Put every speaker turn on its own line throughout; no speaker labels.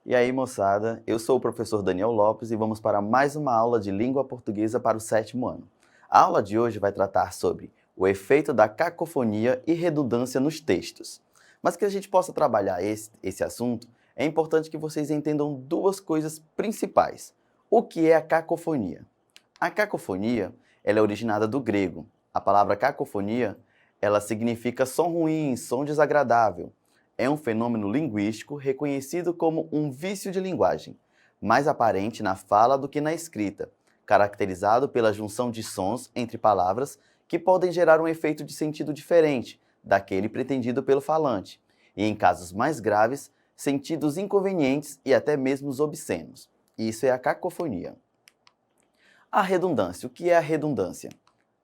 E aí, moçada, eu sou o professor Daniel Lopes e vamos para mais uma aula de língua portuguesa para o 7º ano. A aula de hoje vai tratar sobre o efeito da cacofonia e redundância nos textos. Mas que a gente possa trabalhar esse assunto, é importante que vocês entendam duas coisas principais. O que é a cacofonia? A cacofonia, ela é originada do grego. A palavra cacofonia, ela significa som ruim, som desagradável. É um fenômeno linguístico reconhecido como um vício de linguagem, mais aparente na fala do que na escrita, caracterizado pela junção de sons entre palavras que podem gerar um efeito de sentido diferente daquele pretendido pelo falante, e em casos mais graves, sentidos inconvenientes e até mesmo obscenos. Isso é a cacofonia. A redundância. O que é a redundância?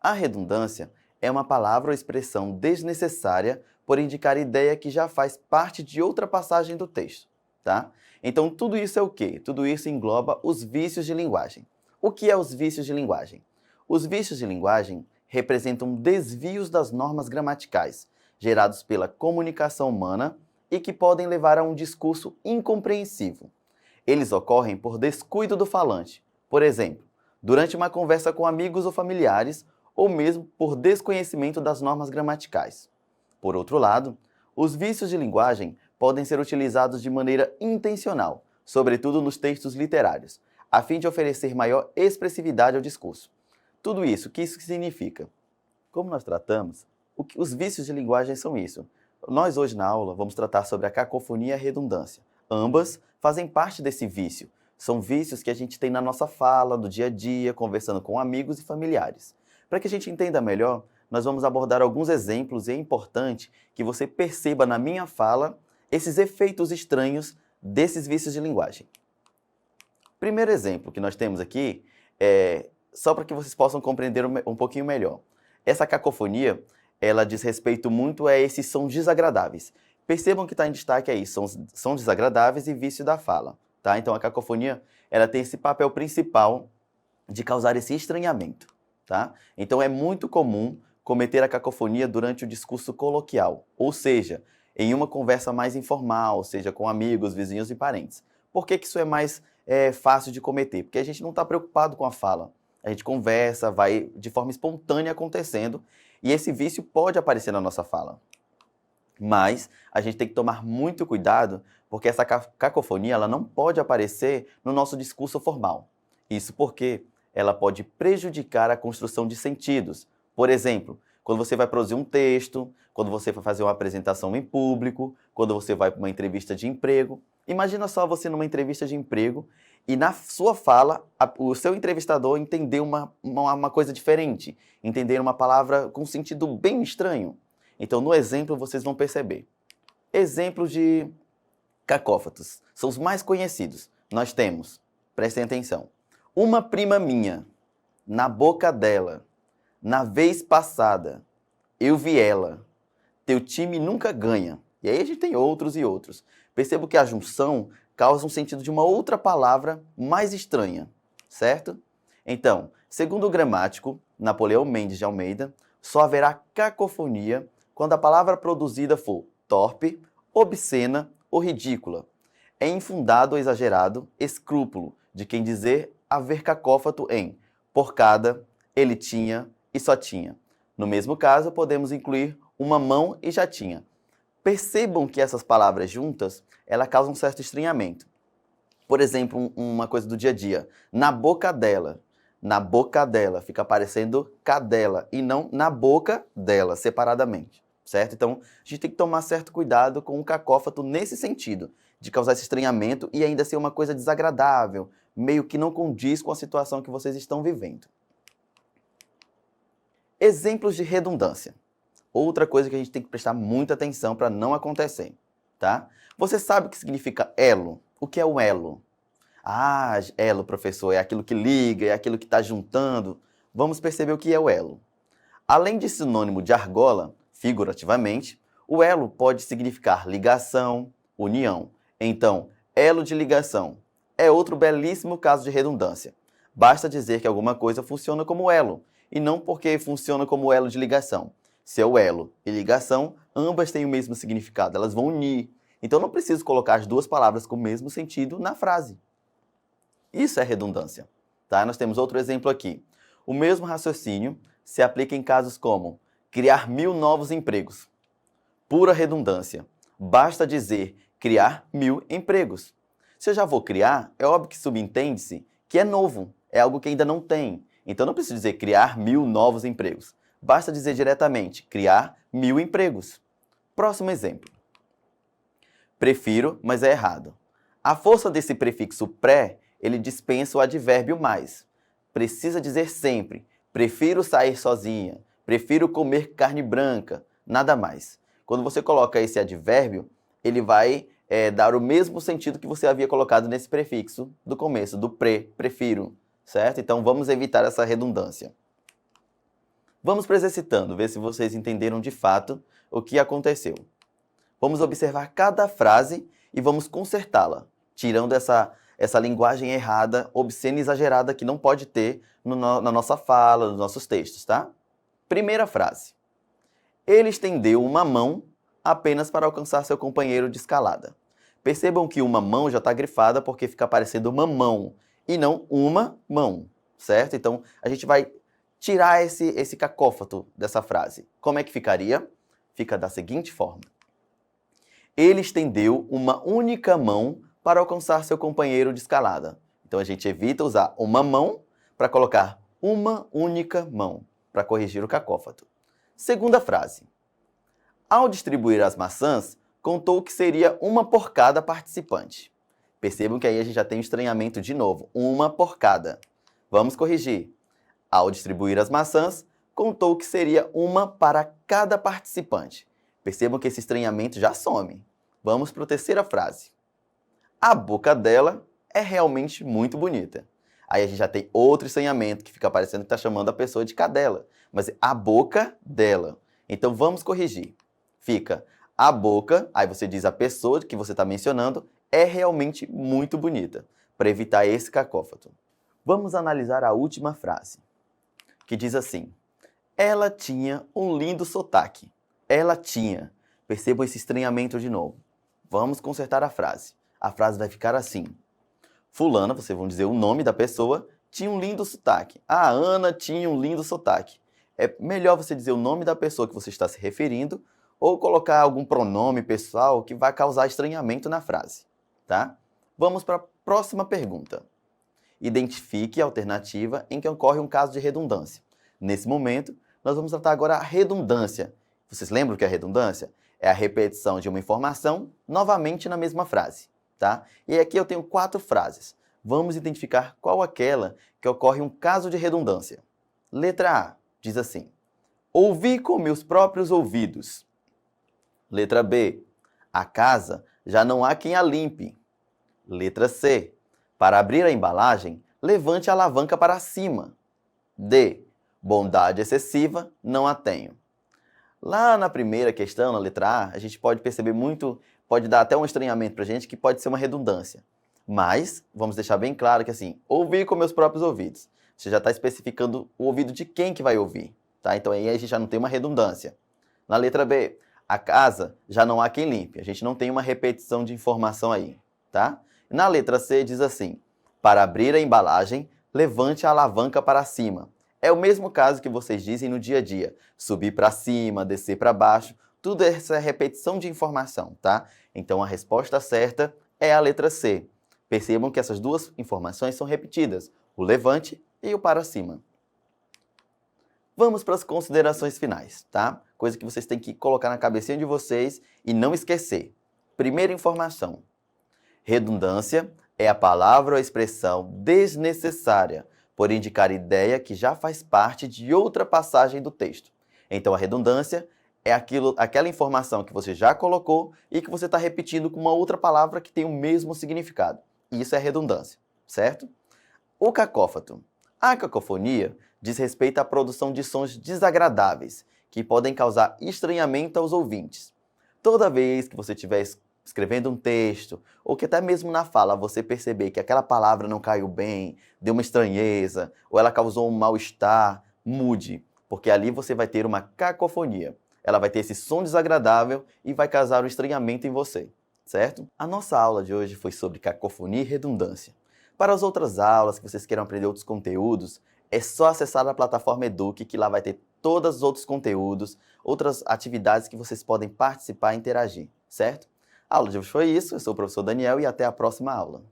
A redundância é uma palavra ou expressão desnecessária por indicar ideia que já faz parte de outra passagem do texto, tá? Então, tudo isso é o quê? Tudo isso engloba os vícios de linguagem. O que é os vícios de linguagem? Os vícios de linguagem representam desvios das normas gramaticais, gerados pela comunicação humana e que podem levar a um discurso incompreensivo. Eles ocorrem por descuido do falante, por exemplo, durante uma conversa com amigos ou familiares, ou mesmo por desconhecimento das normas gramaticais. Por outro lado, os vícios de linguagem podem ser utilizados de maneira intencional, sobretudo nos textos literários, a fim de oferecer maior expressividade ao discurso. Tudo isso, o que isso significa? Como nós tratamos, os vícios de linguagem são isso. Nós hoje na aula vamos tratar sobre a cacofonia e a redundância. Ambas fazem parte desse vício. São vícios que a gente tem na nossa fala, do dia a dia, conversando com amigos e familiares. Para que a gente entenda melhor, nós vamos abordar alguns exemplos e é importante que você perceba na minha fala esses efeitos estranhos desses vícios de linguagem. Primeiro exemplo que nós temos aqui é só para que vocês possam compreender um pouquinho melhor. Essa cacofonia, ela diz respeito muito a esses sons desagradáveis. Percebam que está em destaque aí, sons desagradáveis e vício da fala. Tá? Então a cacofonia, ela tem esse papel principal de causar esse estranhamento. Tá? Então é muito comum cometer a cacofonia durante o discurso coloquial, ou seja, em uma conversa mais informal, seja com amigos, vizinhos e parentes. Por que isso é mais fácil de cometer? Porque a gente não está preocupado com a fala. A gente conversa, vai de forma espontânea acontecendo, e esse vício pode aparecer na nossa fala. Mas a gente tem que tomar muito cuidado, porque essa cacofonia ela não pode aparecer no nosso discurso formal. Isso porque ela pode prejudicar a construção de sentidos. Por exemplo, quando você vai produzir um texto, quando você vai fazer uma apresentação em público, quando você vai para uma entrevista de emprego. Imagina só você numa entrevista de emprego e na sua fala, o seu entrevistador entender uma coisa diferente, entender uma palavra com sentido bem estranho. Então, no exemplo, vocês vão perceber. Exemplos de cacófatos são os mais conhecidos. Nós temos, prestem atenção, uma prima minha, na boca dela, na vez passada, eu vi ela, teu time nunca ganha. E aí a gente tem outros e outros. Percebo que a junção causa um sentido de uma outra palavra mais estranha, certo? Então, segundo o gramático Napoleão Mendes de Almeida, só haverá cacofonia quando a palavra produzida for torpe, obscena ou ridícula. É infundado ou exagerado escrúpulo de quem dizer haver cacófato em porcada, ele tinha e só tinha. No mesmo caso, podemos incluir uma mão e já tinha. Percebam que essas palavras juntas, ela causam um certo estranhamento. Por exemplo, uma coisa do dia a dia. Na boca dela. Na boca dela. Fica aparecendo cadela e não na boca dela, separadamente. Certo? Então, a gente tem que tomar certo cuidado com o cacófato nesse sentido, de causar esse estranhamento e ainda ser uma coisa desagradável, meio que não condiz com a situação que vocês estão vivendo. Exemplos de redundância. Outra coisa que a gente tem que prestar muita atenção para não acontecer, tá? Você sabe o que significa elo? O que é o elo? Ah, elo, professor, é aquilo que liga, é aquilo que está juntando. Vamos perceber o que é o elo. Além de sinônimo de argola, figurativamente, o elo pode significar ligação, união. Então, elo de ligação é outro belíssimo caso de redundância. Basta dizer que alguma coisa funciona como elo, e não porque funciona como elo de ligação. Se é o elo e ligação, ambas têm o mesmo significado, elas vão unir. Então, eu não preciso colocar as duas palavras com o mesmo sentido na frase. Isso é redundância. Tá? Nós temos outro exemplo aqui. O mesmo raciocínio se aplica em casos como criar 1000 novos empregos. Pura redundância. Basta dizer criar 1000 empregos. Se eu já vou criar, é óbvio que subentende-se que é novo, é algo que ainda não tem. Então não preciso dizer criar 1000 novos empregos. Basta dizer diretamente criar 1000 empregos. Próximo exemplo. Prefiro, mas é errado. A força desse prefixo pré, ele dispensa o advérbio mais. Precisa dizer sempre, prefiro sair sozinha, prefiro comer carne branca, nada mais. Quando você coloca esse advérbio, ele vai dar o mesmo sentido que você havia colocado nesse prefixo do começo, do prefiro, certo? Então vamos evitar essa redundância. Vamos para exercitando, ver se vocês entenderam de fato o que aconteceu. Vamos observar cada frase e vamos consertá-la, tirando essa linguagem errada, obscena e exagerada que não pode ter na nossa fala, nos nossos textos, tá? Primeira frase. Ele estendeu uma mão apenas para alcançar seu companheiro de escalada. Percebam que uma mão já está grifada porque fica parecendo uma mão e não uma mão, certo? Então, a gente vai tirar esse cacófato dessa frase. Como é que ficaria? Fica da seguinte forma. Ele estendeu uma única mão para alcançar seu companheiro de escalada. Então, a gente evita usar uma mão para colocar uma única mão, para corrigir o cacófato. Segunda frase. Ao distribuir as maçãs, contou que seria uma por cada participante. Percebam que aí a gente já tem um estranhamento de novo. Uma por cada. Vamos corrigir. Ao distribuir as maçãs, contou que seria uma para cada participante. Percebam que esse estranhamento já some. Vamos para a terceira frase. A boca dela é realmente muito bonita. Aí a gente já tem outro estranhamento que fica parecendo que está chamando a pessoa de cadela. Mas é a boca dela. Então vamos corrigir. Fica a boca, aí você diz a pessoa que você está mencionando, é realmente muito bonita, para evitar esse cacófato. Vamos analisar a última frase, que diz assim. Ela tinha um lindo sotaque. Ela tinha. Percebam esse estranhamento de novo. Vamos consertar a frase. A frase vai ficar assim. Fulana, vocês vão dizer o nome da pessoa, tinha um lindo sotaque. A Ana tinha um lindo sotaque. É melhor você dizer o nome da pessoa que você está se referindo ou colocar algum pronome pessoal que vai causar estranhamento na frase, tá? Vamos para a próxima pergunta. Identifique a alternativa em que ocorre um caso de redundância. Nesse momento, nós vamos tratar agora a redundância. Vocês lembram o que é redundância? É a repetição de uma informação novamente na mesma frase, tá? E aqui eu tenho 4 frases. Vamos identificar qual aquela que ocorre um caso de redundância. Letra A diz assim. Ouvi com meus próprios ouvidos. Letra B. A casa já não há quem a limpe. Letra C. Para abrir a embalagem, levante a alavanca para cima. D. Bondade excessiva, não a tenho. Lá na primeira questão, na letra A, a gente pode perceber muito, pode dar até um estranhamento para a gente que pode ser uma redundância. Mas, vamos deixar bem claro que assim, ouvir com meus próprios ouvidos. Você já está especificando o ouvido de quem que vai ouvir, tá? Então aí a gente já não tem uma redundância. Na letra B, a casa já não há quem limpe. A gente não tem uma repetição de informação aí, tá? Na letra C diz assim, para abrir a embalagem, levante a alavanca para cima. É o mesmo caso que vocês dizem no dia a dia. Subir para cima, descer para baixo, tudo essa é repetição de informação, tá? Então a resposta certa é a letra C. Percebam que essas duas informações são repetidas, o levante e o para cima. Vamos para as considerações finais, tá? Coisa que vocês têm que colocar na cabecinha de vocês e não esquecer. Primeira informação. Redundância é a palavra ou a expressão desnecessária por indicar ideia que já faz parte de outra passagem do texto. Então a redundância é aquela informação que você já colocou e que você está repetindo com uma outra palavra que tem o mesmo significado. Isso é redundância, certo? O cacófato. A cacofonia diz respeito à produção de sons desagradáveis, que podem causar estranhamento aos ouvintes. Toda vez que você estiver escrevendo um texto, ou que até mesmo na fala você perceber que aquela palavra não caiu bem, deu uma estranheza, ou ela causou um mal-estar, mude, porque ali você vai ter uma cacofonia. Ela vai ter esse som desagradável e vai causar um estranhamento em você, certo? A nossa aula de hoje foi sobre cacofonia e redundância. Para as outras aulas, que vocês queiram aprender outros conteúdos, é só acessar a plataforma Eduque, que lá vai ter todos os outros conteúdos, outras atividades que vocês podem participar e interagir, certo? A aula de hoje foi isso, eu sou o professor Daniel e até a próxima aula.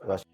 Eu acho